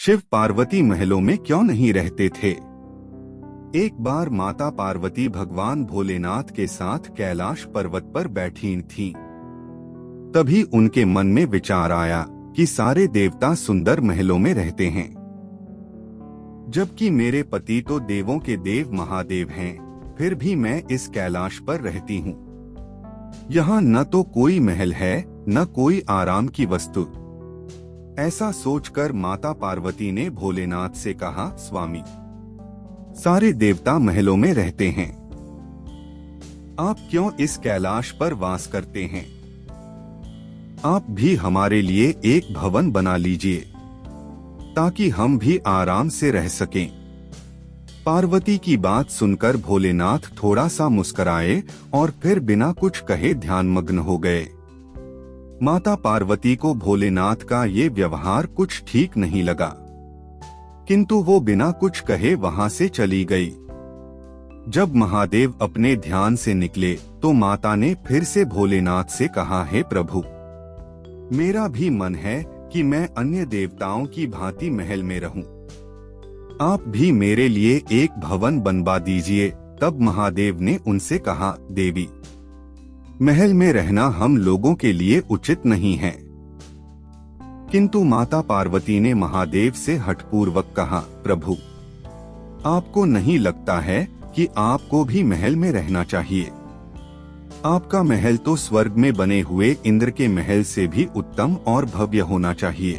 शिव पार्वती महलों में क्यों नहीं रहते थे। एक बार माता पार्वती भगवान भोलेनाथ के साथ कैलाश पर्वत पर बैठी थीं। तभी उनके मन में विचार आया कि सारे देवता सुंदर महलों में रहते हैं, जबकि मेरे पति तो देवों के देव महादेव हैं, फिर भी मैं इस कैलाश पर रहती हूँ। यहाँ न तो कोई महल है न कोई आराम की वस्तु। ऐसा सोचकर माता पार्वती ने भोलेनाथ से कहा, स्वामी, सारे देवता महलों में रहते हैं, आप क्यों इस कैलाश पर वास करते हैं? आप भी हमारे लिए एक भवन बना लीजिए ताकि हम भी आराम से रह सकें। पार्वती की बात सुनकर भोलेनाथ थोड़ा सा मुस्कुराए और फिर बिना कुछ कहे ध्यानमग्न हो गए। माता पार्वती को भोलेनाथ का ये व्यवहार कुछ ठीक नहीं लगा, किंतु वो बिना कुछ कहे वहां से चली गई। जब महादेव अपने ध्यान से निकले तो माता ने फिर से भोलेनाथ से कहा, हे प्रभु, मेरा भी मन है कि मैं अन्य देवताओं की भांति महल में रहूं। आप भी मेरे लिए एक भवन बनवा दीजिए। तब महादेव ने उनसे कहा, देवी, महल में रहना हम लोगों के लिए उचित नहीं है। किंतु माता पार्वती ने महादेव से हठपूर्वक कहा, प्रभु, आपको नहीं लगता है कि आपको भी महल में रहना चाहिए? आपका महल तो स्वर्ग में बने हुए इंद्र के महल से भी उत्तम और भव्य होना चाहिए।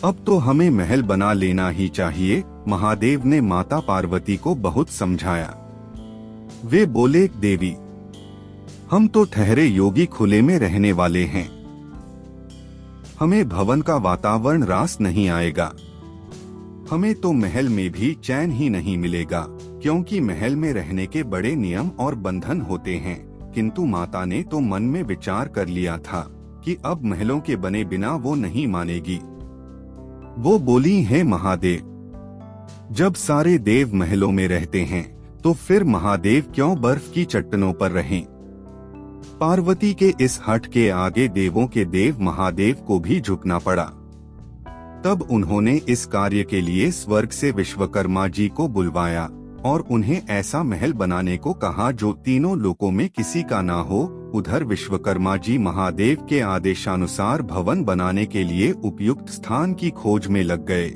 अब तो हमें महल बना लेना ही चाहिए। महादेव ने माता पार्वती को बहुत समझाया। वे बोले, देवी, हम तो ठहरे योगी खुले में रहने वाले हैं, हमें भवन का वातावरण रास नहीं आएगा। हमें तो महल में भी चैन ही नहीं मिलेगा, क्योंकि महल में रहने के बड़े नियम और बंधन होते हैं। किंतु माता ने तो मन में विचार कर लिया था कि अब महलों के बने बिना वो नहीं मानेगी। वो बोली, हे महादेव, जब सारे देव महलों में रहते हैं तो फिर महादेव क्यों बर्फ की चट्टानों पर रहें? पार्वती के इस हठ के आगे देवों के देव महादेव को भी झुकना पड़ा। तब उन्होंने इस कार्य के लिए स्वर्ग से विश्वकर्मा जी को बुलवाया और उन्हें ऐसा महल बनाने को कहा जो तीनों लोकों में किसी का ना हो। उधर विश्वकर्मा जी महादेव के आदेशानुसार भवन बनाने के लिए उपयुक्त स्थान की खोज में लग गए।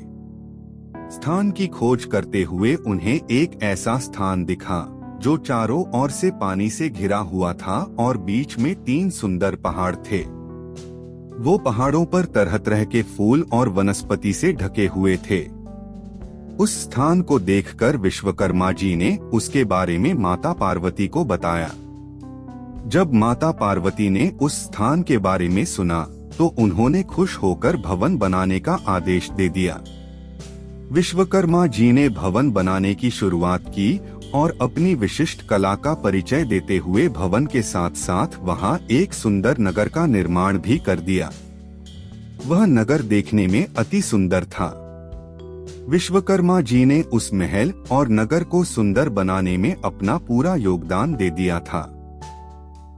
स्थान की खोज करते हुए उन्हें एक ऐसा स्थान दिखा जो चारों ओर से पानी से घिरा हुआ था और बीच में 3 सुंदर पहाड़ थे। वो पहाड़ों पर तरह तरह के फूल और वनस्पति से ढके हुए थे। उस स्थान को देखकर विश्वकर्मा जी ने उसके बारे में माता पार्वती को बताया। जब माता पार्वती ने उस स्थान के बारे में सुना तो उन्होंने खुश होकर भवन बनाने का आदेश दे दिया। विश्वकर्मा जी ने भवन बनाने की शुरुआत की और अपनी विशिष्ट कला का परिचय देते हुए भवन के साथ साथ वहां एक सुंदर नगर का निर्माण भी कर दिया। वह नगर देखने में अति सुंदर था। विश्वकर्मा जी ने उस महल और नगर को सुंदर बनाने में अपना पूरा योगदान दे दिया था।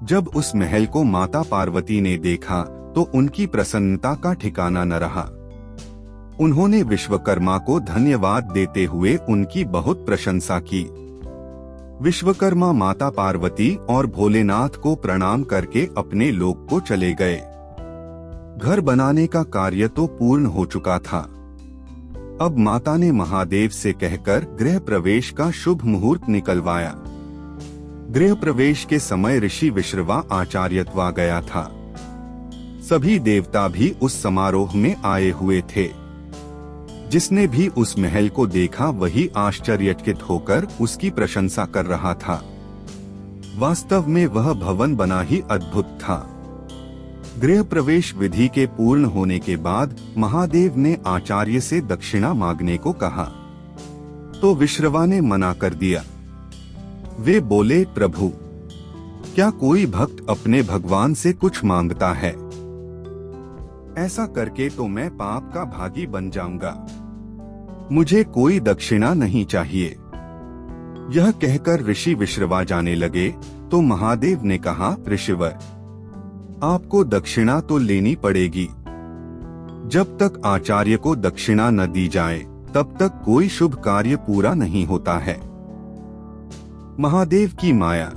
जब उस महल को माता पार्वती ने देखा तो उनकी प्रसन्नता का ठिकाना न रहा। उन्होंने विश्वकर्मा को धन्यवाद देते हुए उनकी बहुत प्रशंसा की। विश्वकर्मा माता पार्वती और भोलेनाथ को प्रणाम करके अपने लोक को चले गए। घर बनाने का कार्य तो पूर्ण हो चुका था। अब माता ने महादेव से कहकर गृह प्रवेश का शुभ मुहूर्त निकलवाया। गृह प्रवेश के समय ऋषि विश्रवा आचार्यत्वा गया था। सभी देवता भी उस समारोह में आए हुए थे। जिसने भी उस महल को देखा वही आश्चर्यचकित होकर उसकी प्रशंसा कर रहा था। वास्तव में वह भवन बना ही अद्भुत था। गृह प्रवेश विधि के पूर्ण होने के बाद महादेव ने आचार्य से दक्षिणा मांगने को कहा, तो विश्रवा ने मना कर दिया। वे बोले, प्रभु, क्या कोई भक्त अपने भगवान से कुछ मांगता है? ऐसा करके तो मैं पाप का भागी बन जाऊंगा। मुझे कोई दक्षिणा नहीं चाहिए। यह कहकर ऋषि विश्रवा जाने लगे तो महादेव ने कहा, ऋषिवर, आपको दक्षिणा तो लेनी पड़ेगी। जब तक आचार्य को दक्षिणा न दी जाए तब तक कोई शुभ कार्य पूरा नहीं होता है। महादेव की माया।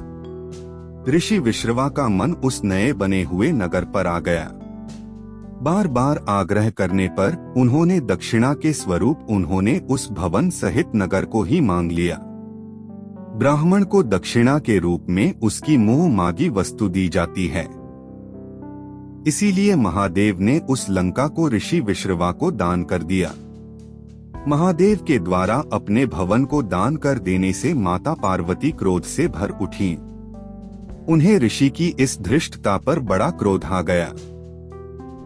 ऋषि विश्रवा का मन उस नए बने हुए नगर पर आ गया। बार बार आग्रह करने पर उन्होंने दक्षिणा के स्वरूप उन्होंने उस भवन सहित नगर को ही मांग लिया। ब्राह्मण को दक्षिणा के रूप में उसकी मोह मांगी वस्तु दी जाती है। इसीलिए महादेव ने उस लंका को ऋषि विश्रवा को दान कर दिया। महादेव के द्वारा अपने भवन को दान कर देने से माता पार्वती क्रोध से भर उठी। उन्हें ऋषि की इस धृष्टता पर बड़ा क्रोध आ गया।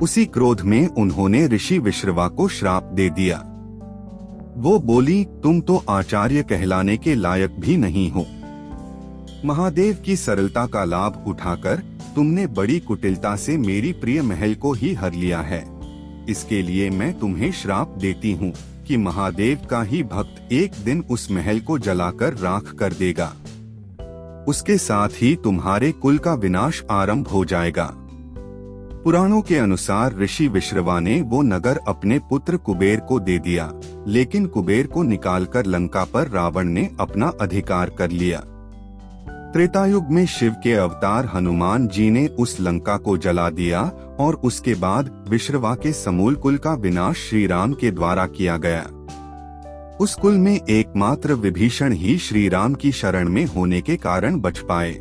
उसी क्रोध में उन्होंने ऋषि विश्रवा को श्राप दे दिया। वो बोली, तुम तो आचार्य कहलाने के लायक भी नहीं हो। महादेव की सरलता का लाभ उठाकर तुमने बड़ी कुटिलता से मेरी प्रिय महल को ही हर लिया है। इसके लिए मैं तुम्हें श्राप देती हूँ कि महादेव का ही भक्त एक दिन उस महल को जलाकर राख कर देगा। उसके साथ ही तुम्हारे कुल का विनाश आरंभ हो जाएगा। पुराणों के अनुसार ऋषि विश्रवा ने वो नगर अपने पुत्र कुबेर को दे दिया, लेकिन कुबेर को निकालकर लंका पर रावण ने अपना अधिकार कर लिया। त्रेतायुग में शिव के अवतार हनुमान जी ने उस लंका को जला दिया और उसके बाद विश्रवा के समूल कुल का विनाश श्री राम के द्वारा किया गया। उस कुल में एकमात्र विभीषण ही श्री राम की शरण में होने के कारण बच पाए।